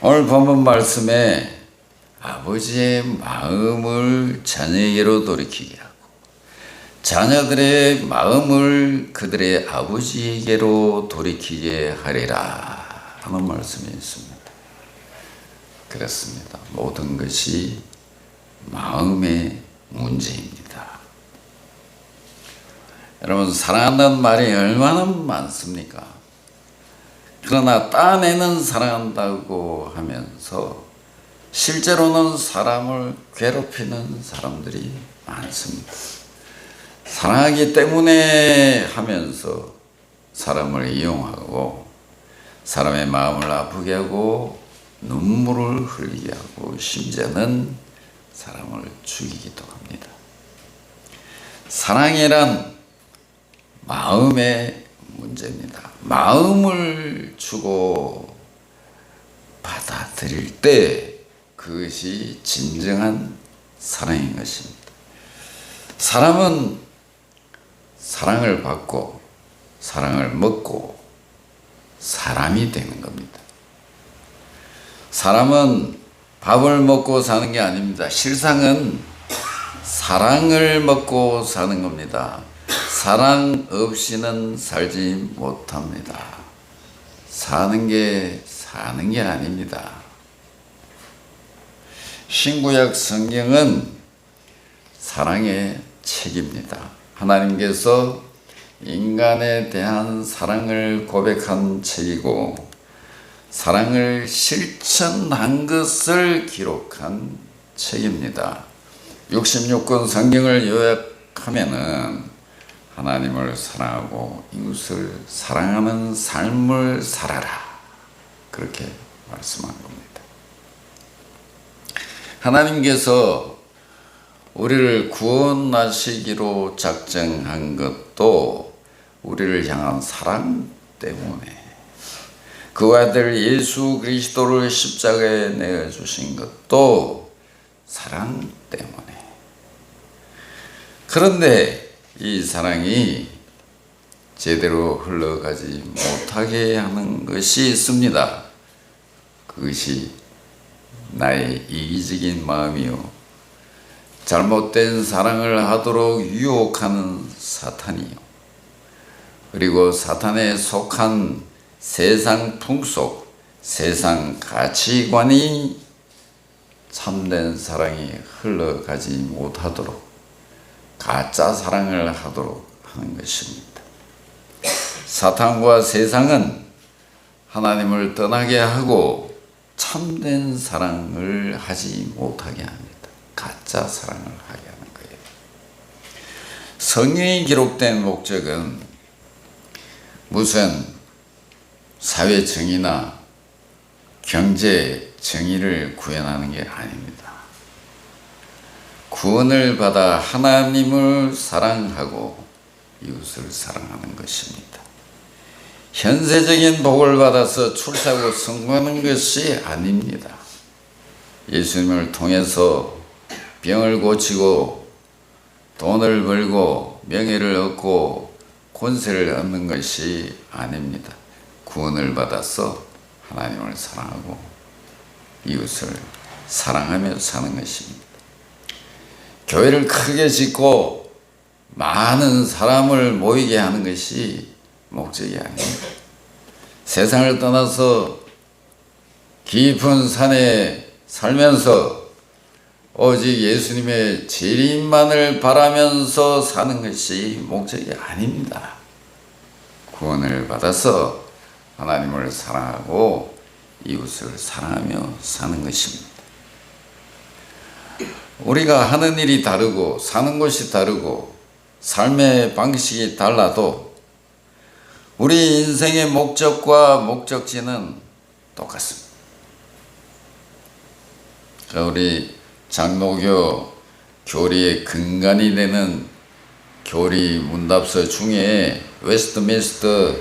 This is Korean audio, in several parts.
오늘 본문 말씀에 아버지의 마음을 자녀에게로 돌이키게 하고 자녀들의 마음을 그들의 아버지에게로 돌이키게 하리라 하는 말씀이 있습니다. 그렇습니다. 모든 것이 마음의 문제입니다. 여러분, 사랑한다는 말이 얼마나 많습니까? 그러나 딴에는 사랑한다고 하면서 실제로는 사람을 괴롭히는 사람들이 많습니다. 사랑하기 때문에 하면서 사람을 이용하고 사람의 마음을 아프게 하고 눈물을 흘리게 하고 심지어는 사람을 죽이기도 합니다. 사랑이란 마음의 문제입니다. 마음을 주고 받아들일 때 그것이 진정한 사랑인 것입니다. 사람은 사랑을 받고 사랑을 먹고 사람이 되는 겁니다. 사람은 밥을 먹고 사는 게 아닙니다. 실상은 사랑을 먹고 사는 겁니다. 사랑 없이는 살지 못합니다. 사는 게 아닙니다. 신구약 성경은 사랑의 책입니다. 하나님께서 인간에 대한 사랑을 고백한 책이고 사랑을 실천한 것을 기록한 책입니다. 66권 성경을 요약하면은 하나님을 사랑하고 이웃을 사랑하는 삶을 살아라, 그렇게 말씀한 겁니다. 하나님께서 우리를 구원하시기로 작정한 것도 우리를 향한 사랑 때문에, 그 아들 예수 그리스도를 십자가에 내어주신 것도 사랑 때문에. 그런데 이 사랑이 제대로 흘러가지 못하게 하는 것이 있습니다. 그것이 나의 이기적인 마음이요, 잘못된 사랑을 하도록 유혹하는 사탄이요, 그리고 사탄에 속한 세상 풍속, 세상 가치관이 참된 사랑이 흘러가지 못하도록 가짜 사랑을 하도록 하는 것입니다. 사탄과 세상은 하나님을 떠나게 하고 참된 사랑을 하지 못하게 합니다. 가짜 사랑을 하게 하는 거예요. 성경이 기록된 목적은 무슨 사회 정의나 경제 정의를 구현하는 게 아닙니다. 구원을 받아 하나님을 사랑하고 이웃을 사랑하는 것입니다. 현세적인 복을 받아서 출세하고 성공하는 것이 아닙니다. 예수님을 통해서 병을 고치고 돈을 벌고 명예를 얻고 권세를 얻는 것이 아닙니다. 구원을 받아서 하나님을 사랑하고 이웃을 사랑하며 사는 것입니다. 교회를 크게 짓고 많은 사람을 모이게 하는 것이 목적이 아닙니다. 세상을 떠나서 깊은 산에 살면서 오직 예수님의 재림만을 바라면서 사는 것이 목적이 아닙니다. 구원을 받아서 하나님을 사랑하고 이웃을 사랑하며 사는 것입니다. 우리가 하는 일이 다르고 사는 곳이 다르고 삶의 방식이 달라도 우리 인생의 목적과 목적지는 똑같습니다. 우리 장로교 교리의 근간이 되는 교리 문답서 중에 웨스트민스터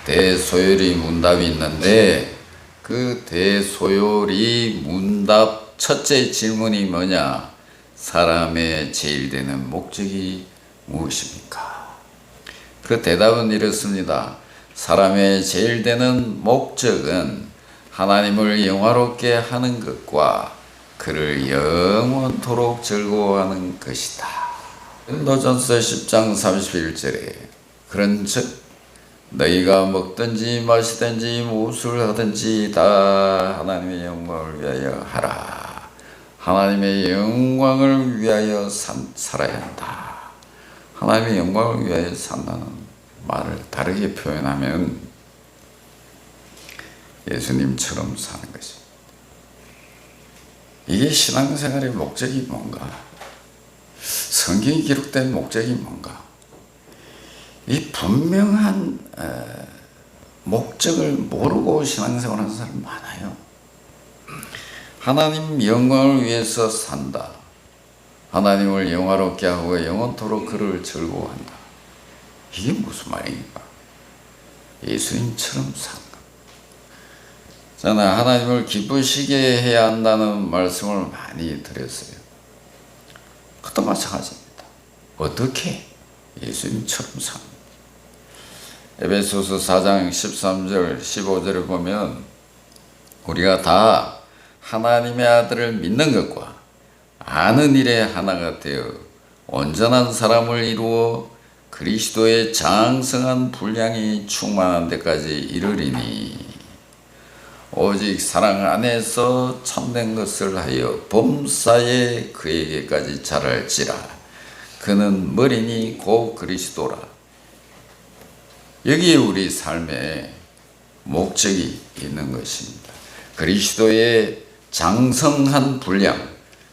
대소요리 문답이 있는데, 그 대소요리 문답 첫째 질문이 뭐냐? 사람의 제일 되는 목적이 무엇입니까? 그 대답은 이렇습니다. 사람의 제일 되는 목적은 하나님을 영화롭게 하는 것과 그를 영원토록 즐거워하는 것이다. 고린도전서 10장 31절에 그런즉 너희가 먹든지 마시든지 무엇을 하든지 다 하나님의 영광을 위하여 하라. 하나님의 영광을 위하여 살아야 한다. 하나님의 영광을 위하여 산다는 말을 다르게 표현하면 예수님처럼 사는 것이. 이게 신앙생활의 목적이 뭔가? 성경이 기록된 목적이 뭔가? 이 분명한 목적을 모르고 신앙생활하는 사람 많아요. 하나님 영광을 위해서 산다. 하나님을 영화롭게 하고 영원토록 그를 즐거워한다. 이게 무슨 말입니까? 예수님처럼 사는 것. 저는 하나님을 기쁘시게 해야 한다는 말씀을 많이 드렸어요. 그것도 마찬가지입니다. 어떻게? 예수님처럼 사는 것. 에베소서 4장 13절 15절을 보면 우리가 다 하나님의 아들을 믿는 것과 아는 일에 하나가 되어 온전한 사람을 이루어 그리스도의 장성한 분량이 충만한 데까지 이르리니 오직 사랑 안에서 참된 것을 하여 범사에 그에게까지 자랄지라. 그는 머리니 곧 그리스도라. 여기에 우리 삶의 목적이 있는 것입니다. 그리스도의 장성한 분량,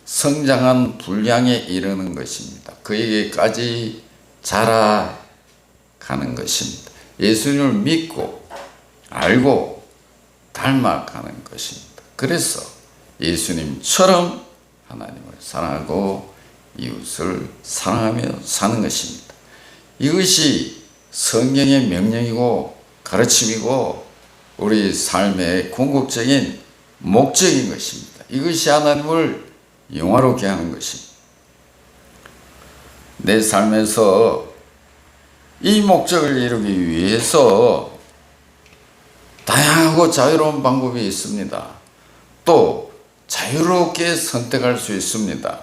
성장한 분량에 이르는 것입니다. 그에게까지 자라가는 것입니다. 예수님을 믿고 알고 닮아가는 것입니다. 그래서 예수님처럼 하나님을 사랑하고 이웃을 사랑하며 사는 것입니다. 이것이 성경의 명령이고 가르침이고 우리 삶의 궁극적인 목적인 것입니다. 이것이 하나님을 영화롭게 하는 것입니다. 내 삶에서 이 목적을 이루기 위해서 다양하고 자유로운 방법이 있습니다. 또 자유롭게 선택할 수 있습니다.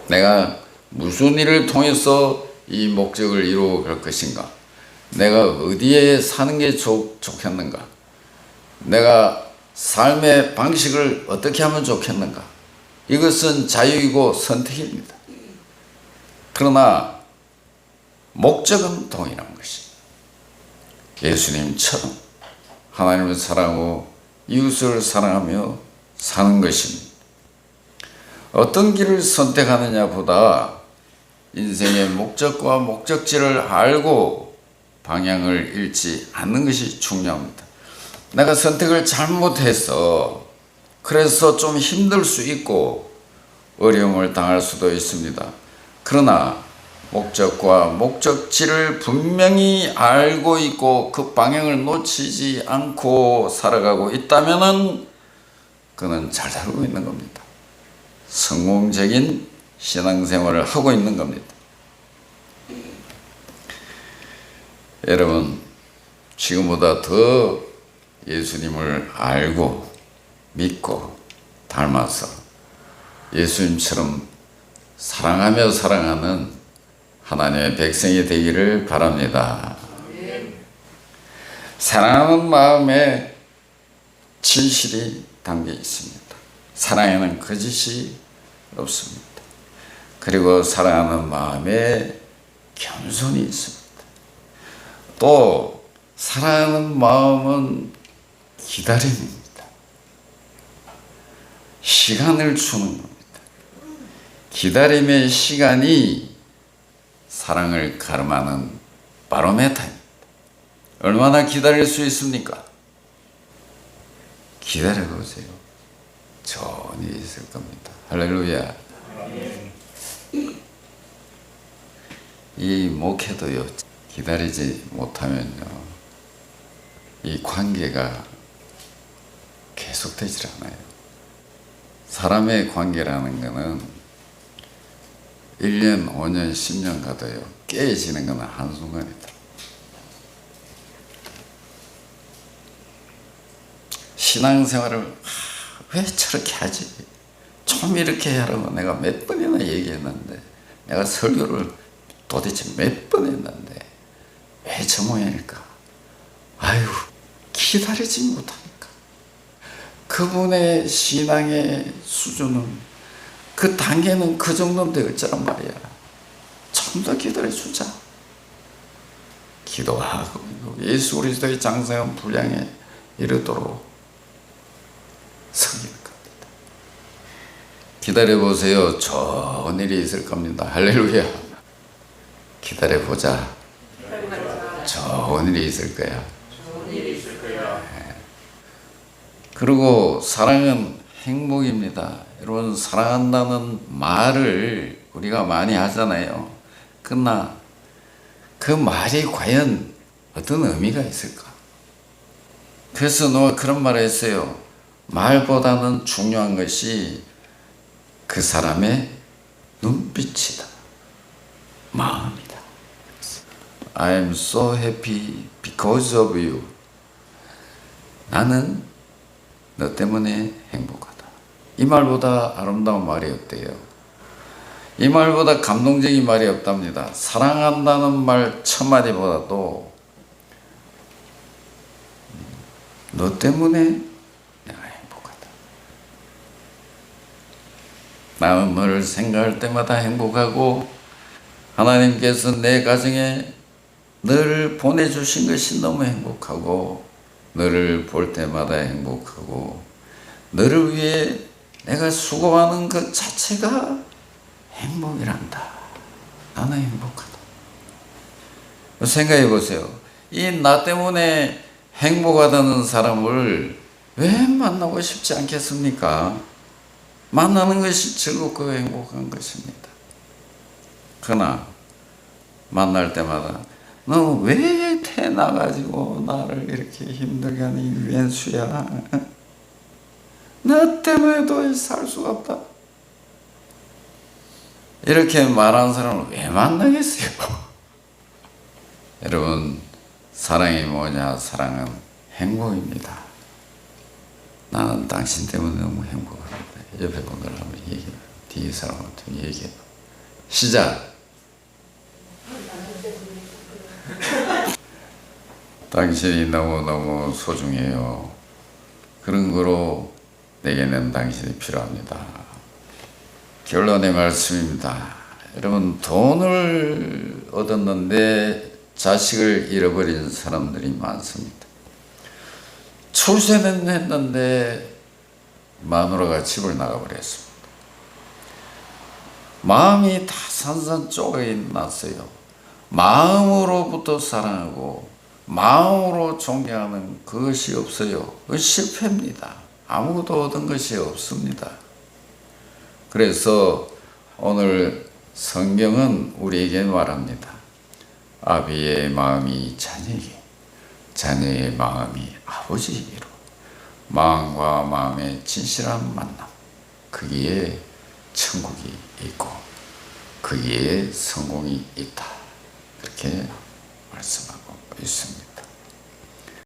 내가 무슨 일을 통해서 이 목적을 이루어갈 것인가? 내가 어디에 사는 게 좋겠는가? 내가 삶의 방식을 어떻게 하면 좋겠는가? 이것은 자유이고 선택입니다. 그러나 목적은 동일한 것입니다. 예수님처럼 하나님을 사랑하고 이웃을 사랑하며 사는 것입니다. 어떤 길을 선택하느냐 보다 인생의 목적과 목적지를 알고 방향을 잃지 않는 것이 중요합니다. 내가 선택을 잘못해서 그래서 좀 힘들 수 있고 어려움을 당할 수도 있습니다. 그러나 목적과 목적지를 분명히 알고 있고 그 방향을 놓치지 않고 살아가고 있다면 그는 잘 살고 있는 겁니다. 성공적인 신앙생활을 하고 있는 겁니다. 여러분, 지금보다 더 예수님을 알고 믿고 닮아서 예수님처럼 사랑하며 사랑하는 하나님의 백성이 되기를 바랍니다. 사랑하는 마음에 진실이 담겨 있습니다. 사랑에는 거짓이 없습니다. 그리고 사랑하는 마음에 겸손이 있습니다. 또 사랑하는 마음은 기다림입니다. 시간을 주는 겁니다. 기다림의 시간이 사랑을 가름하는 바로메터입니다. 얼마나 기다릴 수 있습니까? 기다려보세요. 좋은 일이 있을 겁니다. 할렐루야. 이 목회도요, 기다리지 못하면요, 이 관계가 계속되질 않아요. 사람의 관계라는 거는 1년, 5년, 10년 가도요, 깨지는 건 한순간이다. 신앙생활을 왜 저렇게 하지? 좀 이렇게 하라고 내가 몇 번이나 얘기했는데, 내가 설교를 도대체 몇 번 했는데 왜 저 모양일까? 아유, 기다리지 못하니까. 그분의 신앙의 수준은, 그 단계는 그 정도면 되었잖아 말이야. 좀 더 기다려주자. 기도하고 예수 그리스도의 장성한 분량에 이르도록 섬기는 겁니다. 기다려보세요. 좋은 일이 있을 겁니다. 할렐루야. 기다려보자. 좋은 일이 있을 거야. 그리고 사랑은 행복입니다. 여러분, 사랑한다는 말을 우리가 많이 하잖아요. 그러나 그 말이 과연 어떤 의미가 있을까? 그래서 누가 그런 말을 했어요. 말보다는 중요한 것이 그 사람의 눈빛이다, 마음이다. I am so happy because of you. 나는 너 때문에 행복하다. 이 말보다 아름다운 말이 없대요. 이 말보다 감동적인 말이 없답니다. 사랑한다는 말 첫마디보다도 너 때문에 내가 행복하다. 나는 너를 생각할 때마다 행복하고, 하나님께서 내 가정에 너를 보내주신 것이 너무 행복하고, 너를 볼 때마다 행복하고, 너를 위해 내가 수고하는 것 자체가 행복이란다. 나는 행복하다. 생각해 보세요. 이 나 때문에 행복하다는 사람을 왜 만나고 싶지 않겠습니까? 만나는 것이 즐겁고 행복한 것입니다. 그러나 만날 때마다 너 왜 태어나가지고 나를 이렇게 힘들게 하니 왼수야? 나 때문에 도저히 살 수가 없다. 이렇게 말하는 사람을 왜 만나겠어요? 여러분, 사랑이 뭐냐? 사랑은 행복입니다. 나는 당신 때문에 너무 행복합니다. 옆에 분들 한번 얘기해. 뒤에 사람한테 얘기해. 시작. 당신이 너무너무 소중해요. 그런 거로 내게는 당신이 필요합니다. 결론의 말씀입니다. 여러분, 돈을 얻었는데 자식을 잃어버린 사람들이 많습니다. 출세는 했는데 마누라가 집을 나가버렸습니다. 마음이 다 산산조각이 났어요. 마음으로부터 사랑하고 마음으로 존경하는 그것이 없어요. 그건 실패입니다. 아무것도 얻은 것이 없습니다. 그래서 오늘 성경은 우리에게 말합니다. 아비의 마음이 자녀에게, 자녀의 마음이 아버지에게로, 마음과 마음의 진실한 만남, 거기에 천국이 있고 거기에 성공이 있다. 그렇게 말씀하고 있습니다.